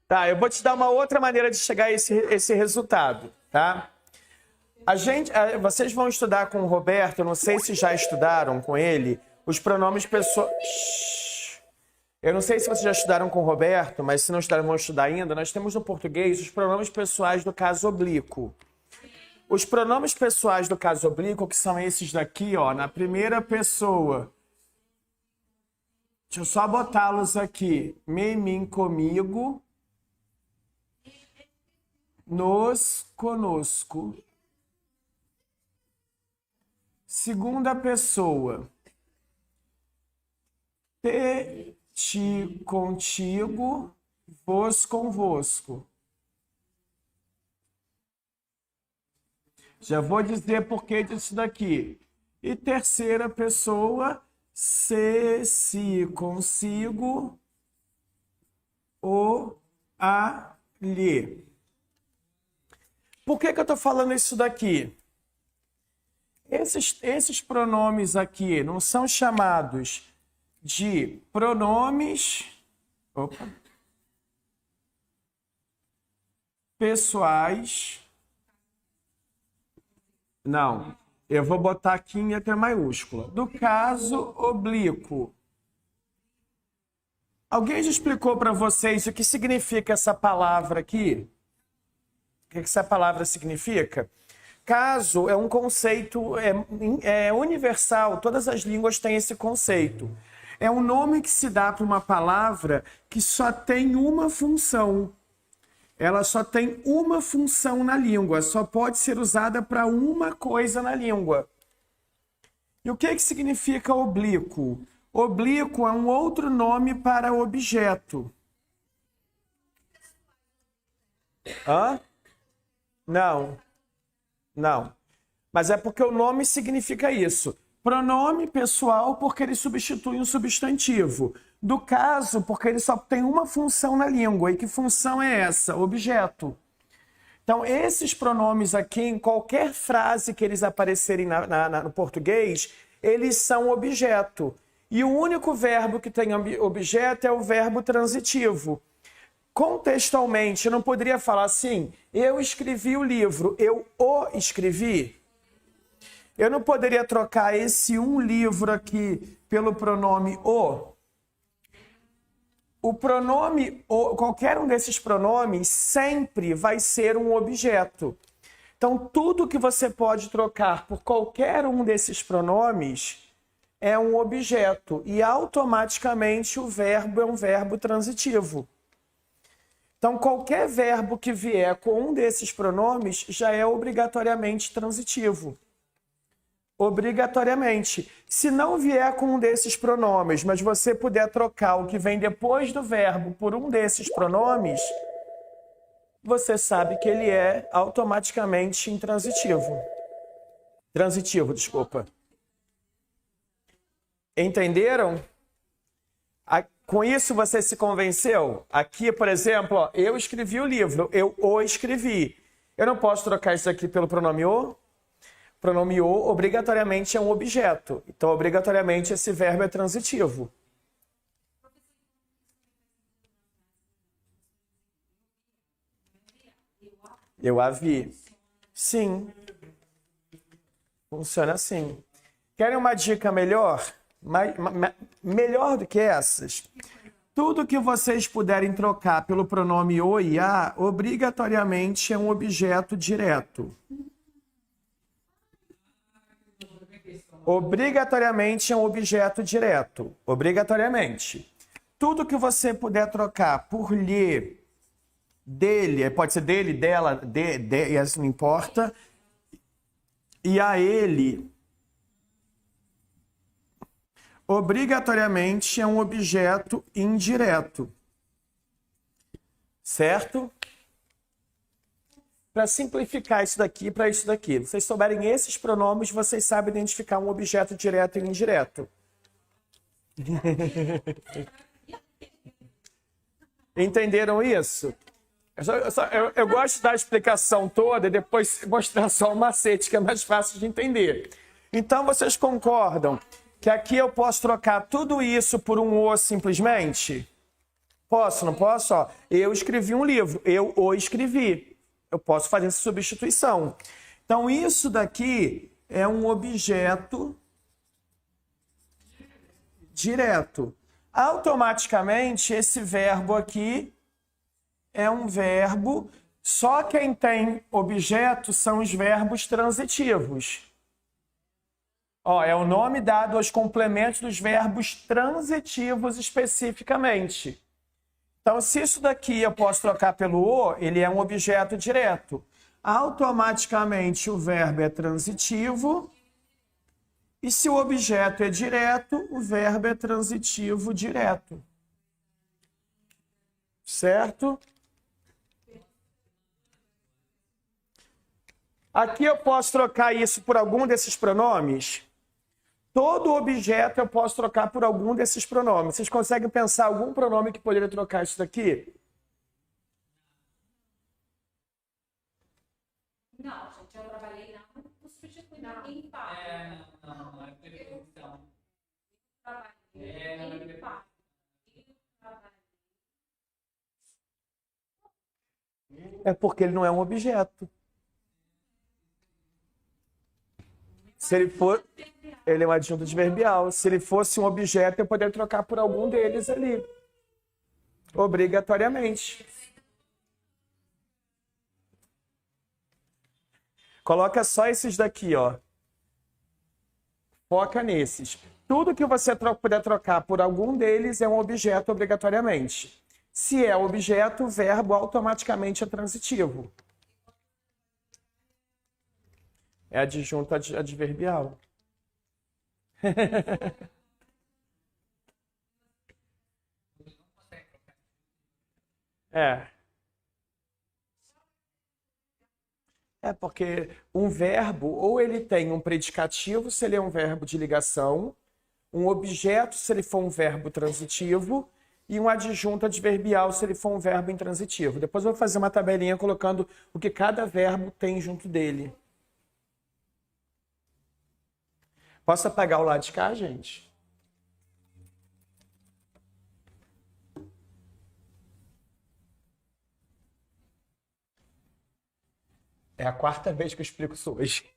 Tá, eu vou te dar uma outra maneira de chegar a esse resultado, tá? Vocês vão estudar com o Roberto, eu não sei se já estudaram com ele, os pronomes pessoais. Eu não sei se vocês já estudaram com o Roberto, mas se não estudaram, vão estudar ainda. Nós temos no português os pronomes pessoais do caso oblíquo. Os pronomes pessoais do caso oblíquo, que são esses daqui, ó, na primeira pessoa. Deixa eu só botá-los aqui. Me, mim, comigo. Nos, conosco. Segunda pessoa. Te, ti, contigo. Vos, convosco. Já vou dizer por que disso daqui. E terceira pessoa. Se, si, consigo. O, a, lhe. Por que eu estou falando isso daqui? Esses pronomes aqui não são chamados de pronomes pessoais. Não, eu vou botar aqui em letra maiúscula. Do caso oblíquo. Alguém já explicou para vocês o que significa essa palavra aqui? O que essa palavra significa? Caso é um conceito universal, todas as línguas têm esse conceito. É um nome que se dá para uma palavra que só tem uma função. Ela só tem uma função na língua, só pode ser usada para uma coisa na língua. E o que significa oblíquo? Oblíquo é um outro nome para objeto. Hã? Não. Não. Mas é porque o nome significa isso. Pronome pessoal porque ele substitui um substantivo. Do caso, porque ele só tem uma função na língua. E que função é essa? Objeto. Então, esses pronomes aqui, em qualquer frase que eles aparecerem no português, eles são objeto. E o único verbo que tem objeto é o verbo transitivo. Contextualmente, eu não poderia falar assim, eu escrevi o livro, eu o escrevi. Eu não poderia trocar esse um livro aqui pelo pronome o. O pronome o, qualquer um desses pronomes sempre vai ser um objeto. Então, tudo que você pode trocar por qualquer um desses pronomes é um objeto. E automaticamente o verbo é um verbo transitivo. Então, qualquer verbo que vier com um desses pronomes já é obrigatoriamente transitivo. Obrigatoriamente. Se não vier com um desses pronomes, mas você puder trocar o que vem depois do verbo por um desses pronomes, você sabe que ele é automaticamente intransitivo. Transitivo, desculpa. Entenderam? Com isso você se convenceu? Aqui, por exemplo, ó, eu escrevi o livro, eu o escrevi. Eu não posso trocar isso aqui pelo pronome o? O pronome o obrigatoriamente é um objeto. Então, obrigatoriamente, esse verbo é transitivo. Eu a vi. Sim. Funciona assim. Querem uma dica melhor? Melhor do que essas? Tudo que vocês puderem trocar pelo pronome o e a, obrigatoriamente é um objeto direto. Obrigatoriamente é um objeto direto. Obrigatoriamente. Tudo que você puder trocar por lhe, dele, pode ser dele, dela, isso não importa, e a ele, obrigatoriamente é um objeto indireto. Certo? Para simplificar isso daqui para isso daqui. Vocês souberem esses pronomes, vocês sabem identificar um objeto direto e indireto. Entenderam isso? Eu gosto da explicação toda e depois mostrar só o macete, que é mais fácil de entender. Então, vocês concordam que aqui eu posso trocar tudo isso por um o simplesmente? Posso, não posso? Ó, eu escrevi um livro, eu o escrevi. Eu posso fazer essa substituição. Então, isso daqui é um objeto direto. Automaticamente, esse verbo aqui é um verbo, só quem tem objeto são os verbos transitivos. Ó, é o nome dado aos complementos dos verbos transitivos especificamente. Então, se isso daqui eu posso trocar pelo o, ele é um objeto direto. Automaticamente o verbo é transitivo. E se o objeto é direto, o verbo é transitivo direto. Certo? Aqui eu posso trocar isso por algum desses pronomes? Todo objeto eu posso trocar por algum desses pronomes. Vocês conseguem pensar algum pronome que poderia trocar isso daqui? Não, gente, eu trabalhei não substituir em par. Não, é preposição. Trabalhei em par. É porque ele não é um objeto. Se ele for, ele é um adjunto adverbial. Se ele fosse um objeto, eu poderia trocar por algum deles ali. Obrigatoriamente. Coloca só esses daqui, ó. Foca nesses. Tudo que você puder trocar por algum deles é um objeto obrigatoriamente. Se é objeto, o verbo automaticamente é transitivo. É adjunto adverbial. É. É porque um verbo, ou ele tem um predicativo, se ele é um verbo de ligação, um objeto, se ele for um verbo transitivo, e um adjunto adverbial, se ele for um verbo intransitivo. Depois eu vou fazer uma tabelinha colocando o que cada verbo tem junto dele. Posso apagar o lado de cá, gente? É a quarta vez que eu explico isso hoje.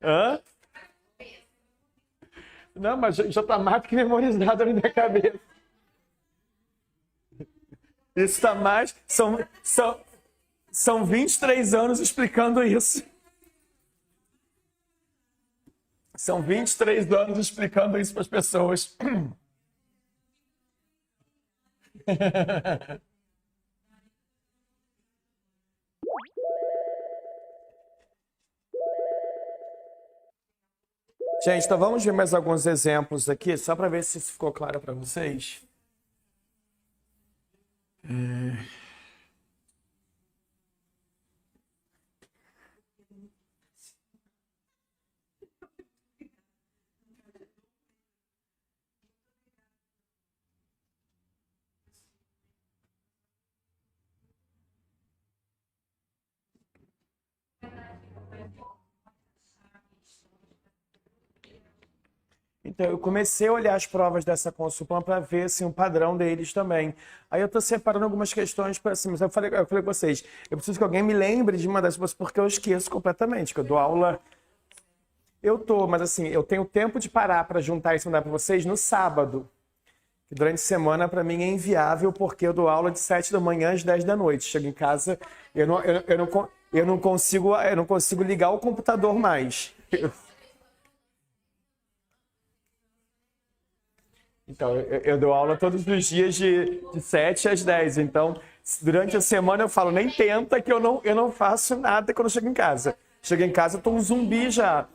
Hã? Não, mas já está mais do que memorizado na minha cabeça. Isso está mais... São 23 anos explicando isso. São 23 anos explicando isso para as pessoas. Gente, então vamos ver mais alguns exemplos aqui, só para ver se isso ficou claro para vocês. Então, eu comecei a olhar as provas dessa Consulpan para ver assim, o padrão deles também. Aí eu estou separando algumas questões para assim, mas eu falei com vocês, eu preciso que alguém me lembre de uma dessas, porque eu esqueço completamente, que eu dou aula. Eu tô, mas assim, eu tenho tempo de parar para juntar isso e mandar para vocês no sábado. Que durante a semana, para mim, é inviável, porque eu dou aula de 7 da manhã às 10 da noite. Chego em casa, eu não consigo ligar o computador mais. Então, eu dou aula todos os dias de 7 às 10. Então, durante a semana eu falo, nem tenta que eu não faço nada quando eu chego em casa. Chego em casa, eu tô um zumbi já.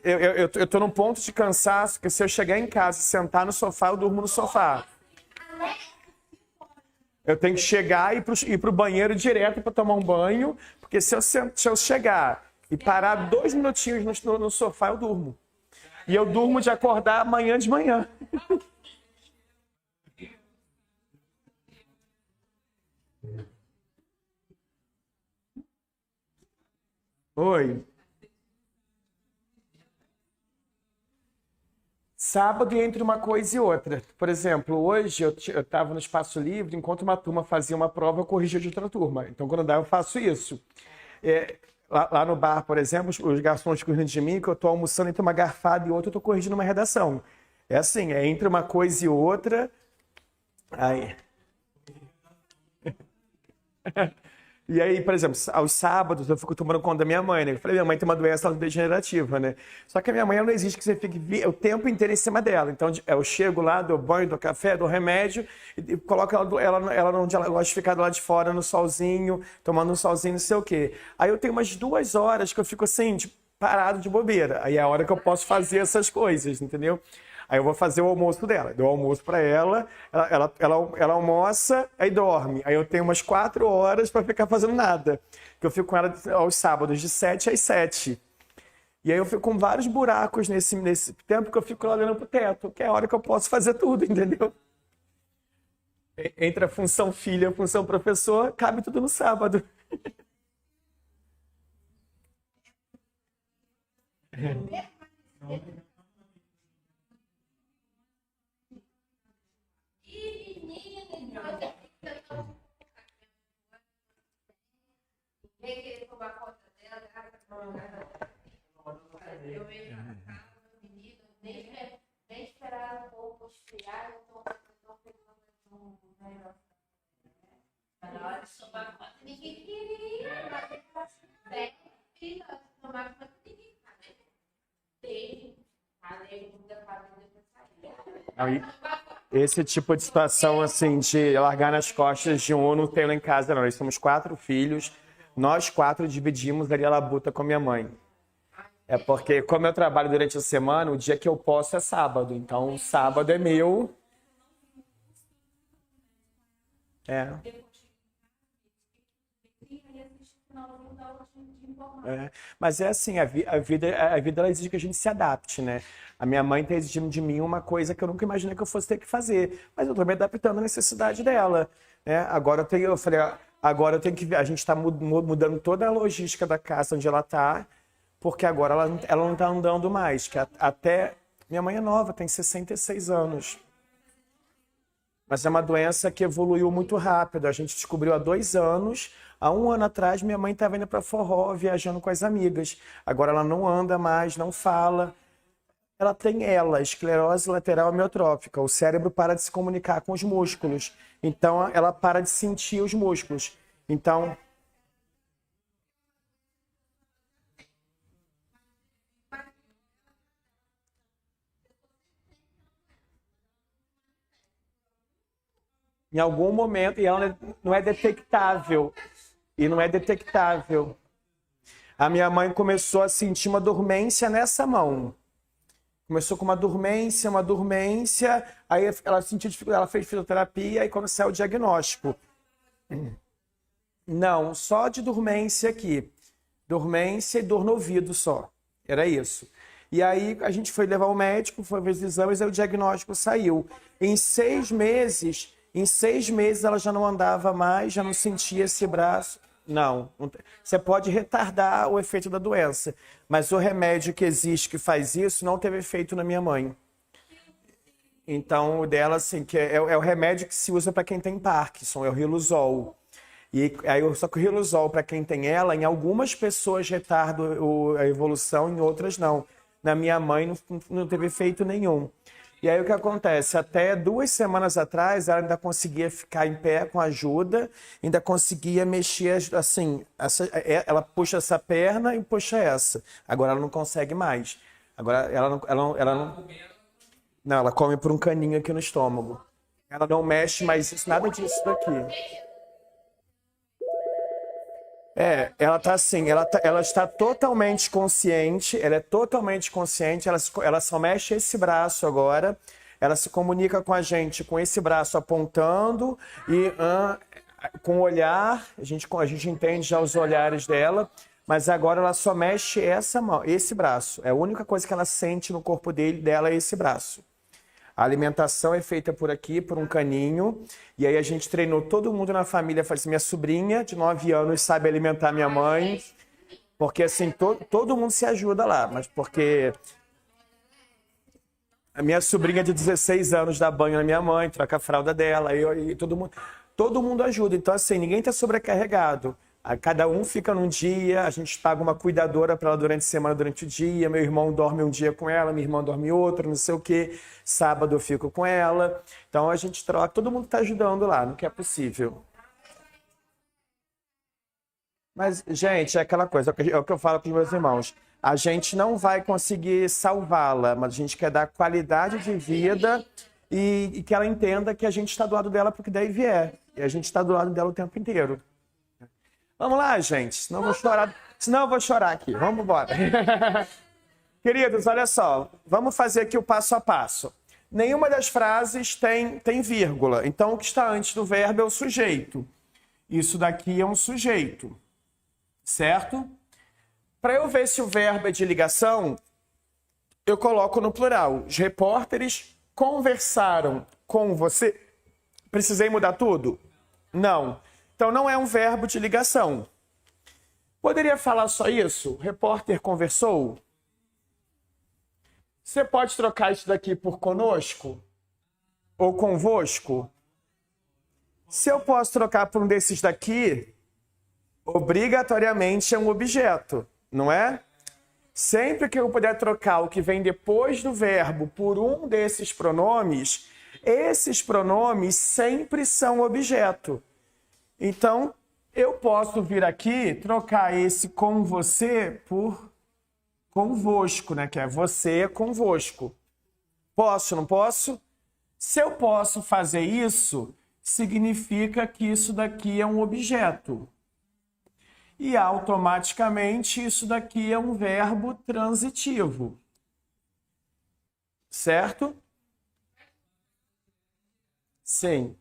Eu tô num ponto de cansaço que se eu chegar em casa e sentar no sofá, eu durmo no sofá. Eu tenho que chegar e ir pro banheiro direto para tomar um banho, porque se eu chegar e parar 2 minutinhos no sofá, eu durmo. E eu durmo de acordar amanhã de manhã. Oi. sábado e entre uma coisa e outra. Por exemplo, hoje eu estava no espaço livre, enquanto uma turma fazia uma prova, eu corrigia de outra turma. Então, quando dá, eu faço isso. Lá no bar, por exemplo, os garçons ficam rindo de mim, que eu estou almoçando entre uma garfada e outra, eu estou corrigindo uma redação. É assim, é entre uma coisa e outra. Aí. E aí, por exemplo, aos sábados eu fico tomando conta da minha mãe, né? Eu falei, minha mãe tem uma doença degenerativa, né? Só que a minha mãe ela não exige que você fique o tempo inteiro em cima dela. Então eu chego lá, dou banho, dou café, dou remédio e coloco ela onde ela gosta de ficar lá de fora, no solzinho, tomando um solzinho, não sei o quê. Aí eu tenho umas 2 horas que eu fico assim, tipo, parado de bobeira. Aí é a hora que eu posso fazer essas coisas, entendeu? Aí eu vou fazer o almoço dela. Dou o almoço para ela almoça, aí dorme. Aí eu tenho umas 4 horas para ficar fazendo nada. Que eu fico com ela aos sábados, de 7 às 7. E aí eu fico com vários buracos nesse tempo que eu fico lá olhando pro teto, que é a hora que eu posso fazer tudo, entendeu? Entre a função filha e a função professor, cabe tudo no sábado. Ninguém querer tomar conta dela, eu vejo a casa do menino, nem esperar um pouco esfriar, eu tô pegando um negócio. Na hora de tomar conta, ninguém queria, mas filha, tomar conta, ninguém sabe. Tem, falei, muita família pra sair. Esse tipo de situação, assim, de largar nas costas de um, eu não tenho lá em casa, não. Nós somos 4 filhos, nós 4 dividimos ali a labuta com a minha mãe. É porque, como eu trabalho durante a semana, o dia que eu posso é sábado. Então, sábado é meu. É. Mas é assim, a vida ela exige que a gente se adapte, né? A minha mãe está exigindo de mim uma coisa que eu nunca imaginei que eu fosse ter que fazer, mas eu estou me adaptando à necessidade dela, né? Eu falei, agora eu tenho que ver, a gente está mudando toda a logística da casa onde ela está, porque agora ela não está andando mais, que até minha mãe é nova, tem 66 anos. Mas é uma doença que evoluiu muito rápido. A gente descobriu há 2 anos. Há 1 ano atrás, minha mãe estava indo para forró, viajando com as amigas. Agora ela não anda mais, não fala. Ela tem esclerose lateral amiotrófica. O cérebro para de se comunicar com os músculos. Então, ela para de sentir os músculos. Então, em algum momento, e ela não é detectável. E não é detectável. A minha mãe começou a sentir uma dormência nessa mão. Começou com uma dormência, aí ela sentiu dificuldade, ela fez fisioterapia, e quando saiu o diagnóstico. Não, só de dormência aqui. Dormência e dor no ouvido só. Era isso. E aí a gente foi levar o médico, foi ver os exames, aí o diagnóstico saiu. Em 6 meses ela já não andava mais, já não sentia esse braço. Não. Você pode retardar o efeito da doença, mas o remédio que existe que faz isso não teve efeito na minha mãe. Então, o dela, assim, que é o remédio que se usa para quem tem Parkinson, é o Riluzol. E aí, só que o Riluzol, para quem tem ela, em algumas pessoas retarda a evolução, em outras não. Na minha mãe não teve efeito nenhum. E aí o que acontece? Até 2 semanas atrás, ela ainda conseguia ficar em pé com ajuda, ainda conseguia mexer assim, ela puxa essa perna e puxa essa. Agora ela não consegue mais. Agora não, ela come por um caninho aqui no estômago. Ela não mexe mais isso, nada disso daqui. Ela tá assim, ela está totalmente consciente, ela é totalmente consciente, ela só mexe esse braço agora, ela se comunica com a gente com esse braço apontando e com o olhar, a gente entende já os olhares dela, mas agora ela só mexe essa mão, esse braço, é a única coisa que ela sente no corpo dela é esse braço. A alimentação é feita por aqui, por um caninho. E aí a gente treinou todo mundo na família. Minha sobrinha, de 9 anos, sabe alimentar minha mãe. Porque assim, todo mundo se ajuda lá. Mas porque A minha sobrinha de 16 anos dá banho na minha mãe, troca a fralda dela, e todo mundo ajuda. Então, assim, ninguém está sobrecarregado. Cada um fica num dia, a gente paga uma cuidadora para ela durante a semana, durante o dia. Meu irmão dorme um dia com ela, minha irmã dorme outro, não sei o quê. Sábado eu fico com ela. Então a gente troca, todo mundo está ajudando lá, no que é possível. Mas, gente, é aquela coisa, é o que eu falo para os meus irmãos. A gente não vai conseguir salvá-la, mas a gente quer dar qualidade de vida e que ela entenda que a gente está do lado dela porque daí vier. E a gente está do lado dela o tempo inteiro. Vamos lá, gente, senão eu vou chorar aqui. Vamos embora. Queridos, olha só, vamos fazer aqui o passo a passo. Nenhuma das frases tem vírgula, então o que está antes do verbo é o sujeito. Isso daqui é um sujeito, certo? Para eu ver se o verbo é de ligação, eu coloco no plural. Os repórteres conversaram com você. Precisei mudar tudo? Não. Então não é um verbo de ligação. Poderia falar só isso? O repórter conversou? Você pode trocar isso daqui por conosco? Ou convosco? Se eu posso trocar por um desses daqui, obrigatoriamente é um objeto, não é? Sempre que eu puder trocar o que vem depois do verbo por um desses pronomes, esses pronomes sempre são objeto. Então, eu posso vir aqui trocar esse com você por convosco, né? Que é você convosco. Posso, não posso? Se eu posso fazer isso, significa que isso daqui é um objeto. E automaticamente isso daqui é um verbo transitivo. Certo? Sim.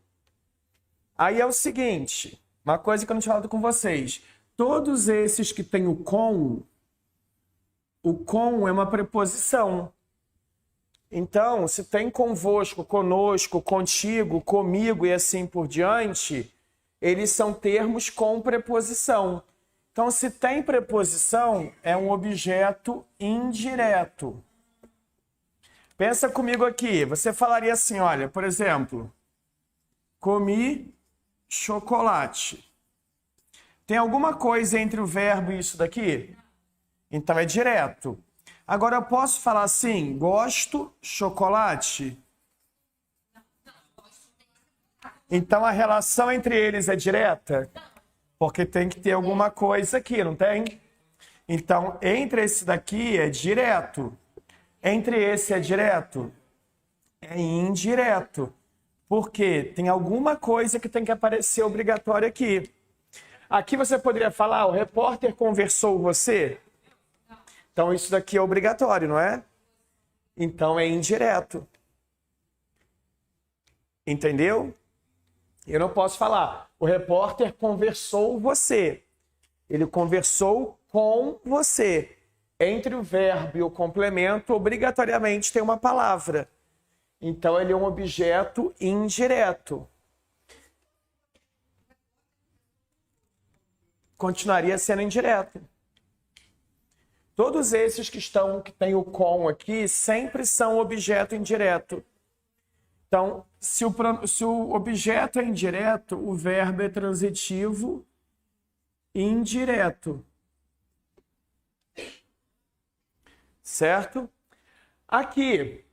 Aí é o seguinte, uma coisa que eu não tinha falado com vocês. Todos esses que têm o com é uma preposição. Então, se tem convosco, conosco, contigo, comigo e assim por diante, eles são termos com preposição. Então, se tem preposição, é um objeto indireto. Pensa comigo aqui. Você falaria assim, olha, por exemplo, comi chocolate. Tem alguma coisa entre o verbo e isso daqui? Então é direto. Agora eu posso falar assim, gosto chocolate? Então a relação entre eles é direta? Porque tem que ter alguma coisa aqui, não tem? Então, entre esse daqui é direto. Entre esse é direto? É indireto. Porque tem alguma coisa que tem que aparecer obrigatória aqui. Aqui você poderia falar, o repórter conversou você? Então isso daqui é obrigatório, não é? Então é indireto. Entendeu? Eu não posso falar, o repórter conversou você. Ele conversou com você. Entre o verbo e o complemento, obrigatoriamente tem uma palavra. Então, ele é um objeto indireto. Continuaria sendo indireto. Todos esses que têm o com aqui, sempre são objeto indireto. Então, se o objeto é indireto, o verbo é transitivo indireto. Certo? Aqui,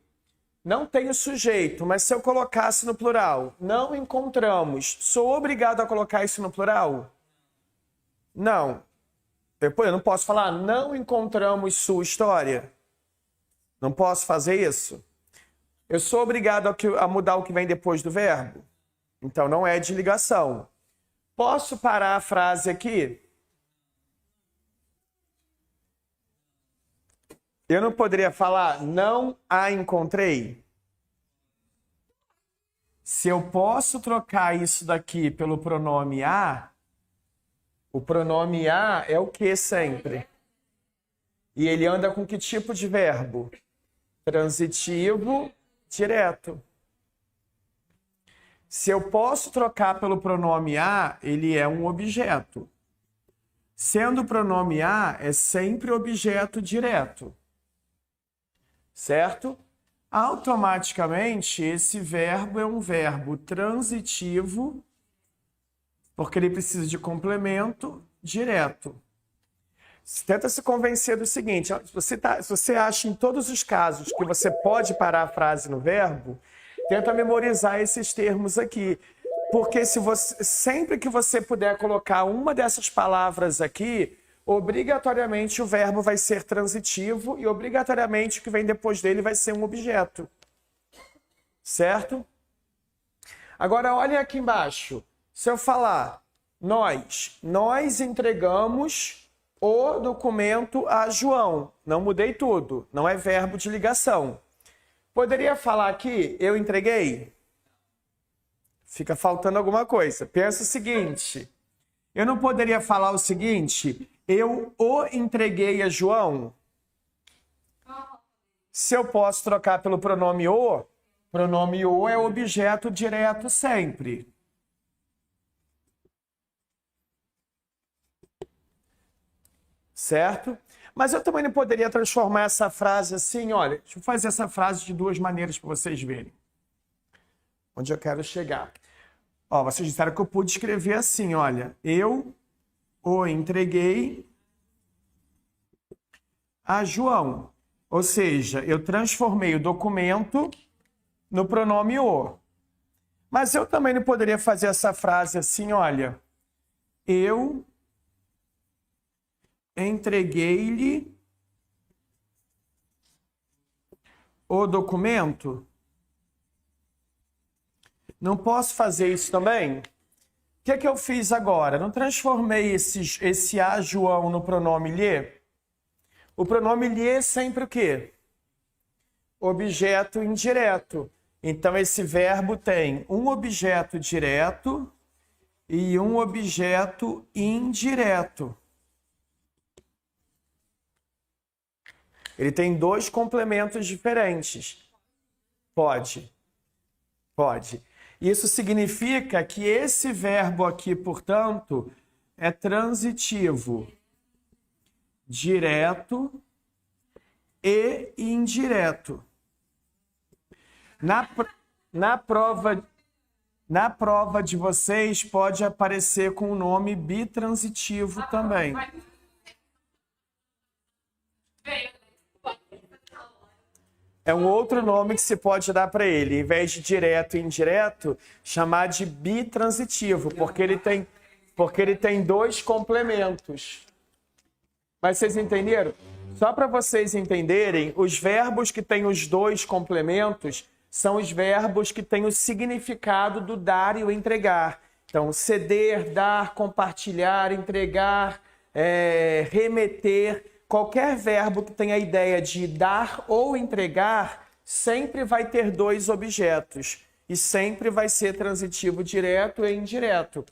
não tem o sujeito, mas se eu colocasse no plural, não encontramos, sou obrigado a colocar isso no plural? Não. Depois eu não posso falar, não encontramos sua história. Não posso fazer isso. Eu sou obrigado a mudar o que vem depois do verbo? Então não é de ligação. Posso parar a frase aqui? Eu não poderia falar, não a encontrei? Se eu posso trocar isso daqui pelo pronome a, o pronome a é o que sempre? E ele anda com que tipo de verbo? Transitivo direto. Se eu posso trocar pelo pronome a, ele é um objeto. Sendo o pronome a, é sempre objeto direto. Certo? automaticamente esse verbo é um verbo transitivo, porque ele precisa de complemento direto. Tenta se convencer do seguinte: se você acha em todos os casos que você pode parar a frase no verbo, tenta memorizar esses termos aqui. Porque sempre que você puder colocar uma dessas palavras aqui, obrigatoriamente o verbo vai ser transitivo e obrigatoriamente o que vem depois dele vai ser um objeto. Certo? Agora, olhem aqui embaixo. Se eu falar, nós entregamos o documento a João. Não mudei tudo. Não é verbo de ligação. Poderia falar aqui, eu entreguei? Fica faltando alguma coisa. Pensa o seguinte. Eu não poderia falar o seguinte, eu o entreguei a João? Se eu posso trocar pelo pronome o é objeto direto sempre. Certo? Mas eu também não poderia transformar essa frase assim, olha, deixa eu fazer essa frase de duas maneiras para vocês verem. Onde eu quero chegar. Ó, vocês disseram que eu pude escrever assim, olha, eu o entreguei a João. Ou seja, eu transformei o documento no pronome o. Mas eu também não poderia fazer essa frase assim, olha, eu entreguei-lhe o documento. Não posso fazer isso também? O que é que eu fiz agora? Não transformei esse a João no pronome lhe? O pronome lhe é sempre o quê? Objeto indireto. Então, esse verbo tem um objeto direto e um objeto indireto. Ele tem dois complementos diferentes. Pode. Isso significa que esse verbo aqui, portanto, é transitivo, direto e indireto. Na prova de vocês pode aparecer com o nome bitransitivo também. É um outro nome que se pode dar para ele. Em vez de direto e indireto, chamar de bitransitivo, porque ele tem dois complementos. Mas vocês entenderam? Só para vocês entenderem, os verbos que têm os dois complementos são os verbos que têm o significado do dar e o entregar. Então, ceder, dar, compartilhar, entregar, remeter. Qualquer verbo que tenha a ideia de dar ou entregar sempre vai ter dois objetos e sempre vai ser transitivo direto e indireto.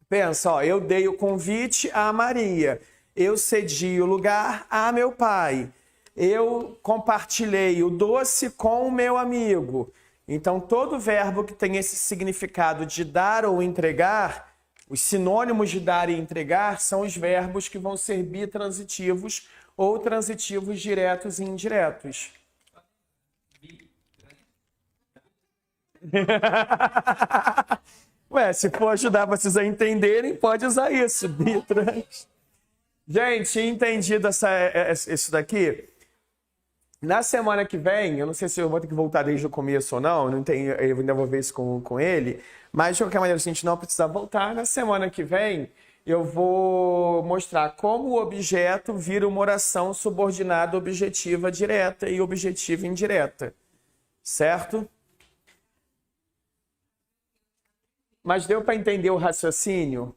Pensa, ó, eu dei o convite a Maria, eu cedi o lugar a meu pai, eu compartilhei o doce com o meu amigo. Então, todo verbo que tem esse significado de dar ou entregar, os sinônimos de dar e entregar são os verbos que vão ser bitransitivos ou transitivos diretos e indiretos. Ué, se for ajudar vocês a entenderem, pode usar isso. Bitrans. Gente, entendido isso daqui? Na semana que vem, eu não sei se eu vou ter que voltar desde o começo ou não, eu ainda vou ver isso com ele, mas de qualquer maneira, se a gente não precisar voltar, na semana que vem eu vou mostrar como o objeto vira uma oração subordinada objetiva direta e objetiva indireta, certo? Mas deu para entender o raciocínio?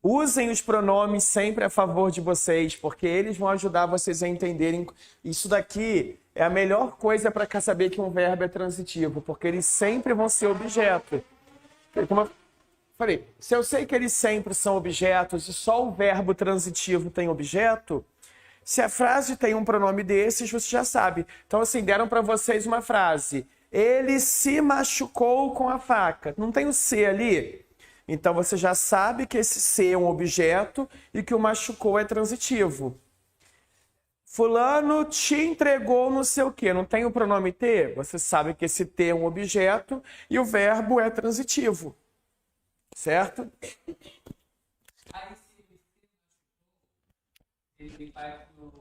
Usem os pronomes sempre a favor de vocês, porque eles vão ajudar vocês a entenderem. Isso daqui é a melhor coisa para saber que um verbo é transitivo, porque eles sempre vão ser objeto. Como eu falei, se eu sei que eles sempre são objetos e só o verbo transitivo tem objeto, se a frase tem um pronome desses, você já sabe. Então, assim, deram para vocês uma frase. Ele se machucou com a faca. Não tem o se ali? Então, você já sabe que esse se é um objeto e que o machucou é transitivo. Fulano te entregou não sei o quê. Não tem o pronome ter? Você sabe que esse ter é um objeto e o verbo é transitivo. Certo? Aí se ele vai pro.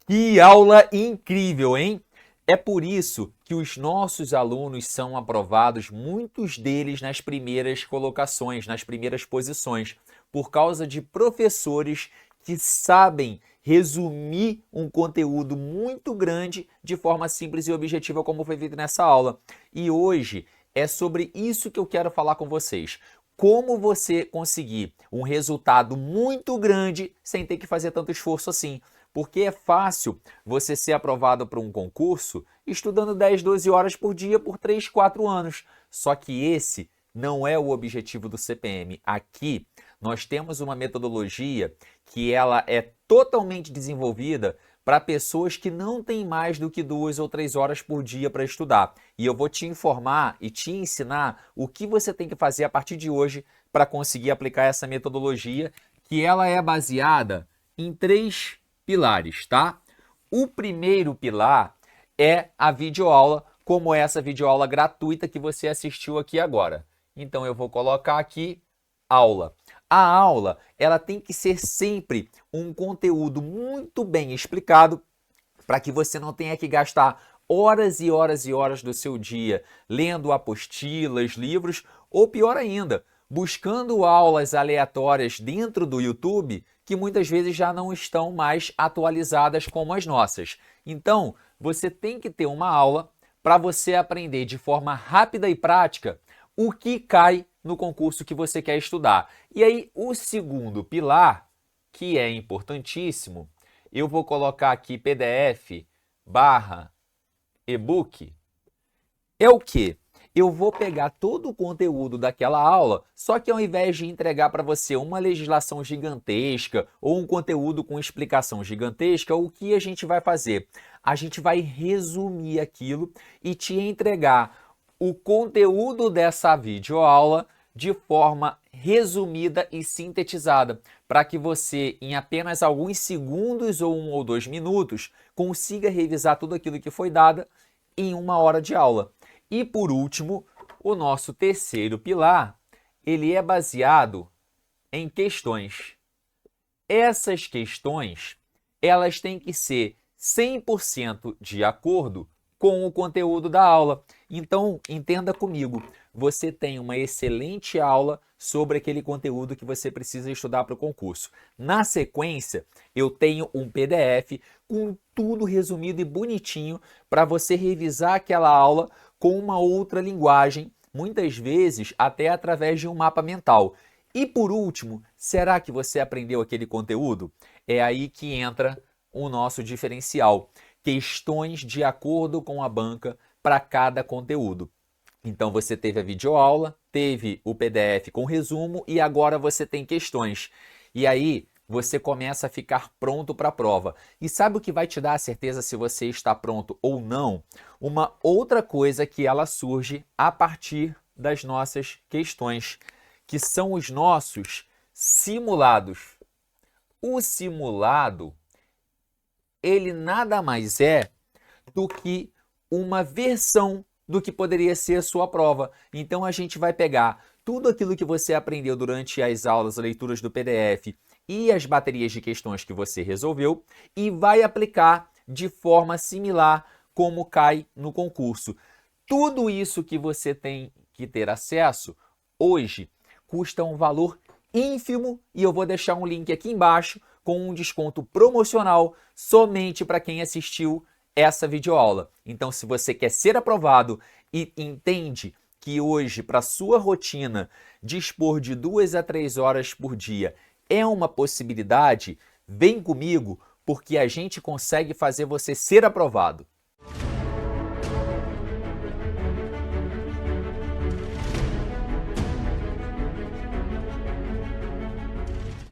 Que aula incrível, hein? É por isso que os nossos alunos são aprovados, muitos deles nas primeiras colocações, nas primeiras posições, por causa de professores que sabem resumir um conteúdo muito grande de forma simples e objetiva, como foi feito nessa aula. E hoje é sobre isso que eu quero falar com vocês. Como você conseguir um resultado muito grande sem ter que fazer tanto esforço assim. Porque é fácil você ser aprovado para um concurso estudando 10, 12 horas por dia por 3, 4 anos. Só que esse não é o objetivo do CPM. Aqui nós temos uma metodologia que ela é totalmente desenvolvida para pessoas que não têm mais do que 2 ou 3 horas por dia para estudar. E eu vou te informar e te ensinar o que você tem que fazer a partir de hoje para conseguir aplicar essa metodologia, que ela é baseada em 3 pilares, tá? O primeiro pilar é a videoaula, como essa videoaula gratuita que você assistiu aqui agora. Então eu vou colocar aqui aula. A aula, ela tem que ser sempre um conteúdo muito bem explicado para que você não tenha que gastar horas e horas e horas do seu dia lendo apostilas, livros, ou pior ainda, buscando aulas aleatórias dentro do YouTube que muitas vezes já não estão mais atualizadas como as nossas. Então, você tem que ter uma aula para você aprender de forma rápida e prática o que cai no concurso que você quer estudar. E aí, o segundo pilar, que é importantíssimo, eu vou colocar aqui PDF / e-book, é o quê? Eu vou pegar todo o conteúdo daquela aula, só que ao invés de entregar para você uma legislação gigantesca ou um conteúdo com explicação gigantesca, o que a gente vai fazer? A gente vai resumir aquilo e te entregar o conteúdo dessa videoaula de forma resumida e sintetizada, para que você, em apenas alguns segundos ou 1 ou 2 minutos, consiga revisar tudo aquilo que foi dado em 1 hora de aula. E por último, o nosso terceiro pilar, ele é baseado em questões. Essas questões, elas têm que ser 100% de acordo com o conteúdo da aula. Então, entenda comigo, você tem uma excelente aula sobre aquele conteúdo que você precisa estudar para o concurso. Na sequência, eu tenho um PDF com tudo resumido e bonitinho para você revisar aquela aula com uma outra linguagem, muitas vezes até através de um mapa mental. E por último, será que você aprendeu aquele conteúdo? É aí que entra o nosso diferencial. Questões de acordo com a banca para cada conteúdo. Então você teve a videoaula, teve o PDF com resumo e agora você tem questões. E aí você começa a ficar pronto para a prova. E sabe o que vai te dar a certeza se você está pronto ou não? Uma outra coisa que ela surge a partir das nossas questões, que são os nossos simulados. O simulado, ele nada mais é do que uma versão do que poderia ser a sua prova. Então a gente vai pegar tudo aquilo que você aprendeu durante as aulas, leituras do PDF e as baterias de questões que você resolveu e vai aplicar de forma similar como cai no concurso. Tudo isso que você tem que ter acesso hoje custa um valor ínfimo e eu vou deixar um link aqui embaixo com um desconto promocional somente para quem assistiu essa videoaula. Então, se você quer ser aprovado e entende que hoje, para sua rotina, dispor de 2 a 3 horas por dia é uma possibilidade, vem comigo, porque a gente consegue fazer você ser aprovado.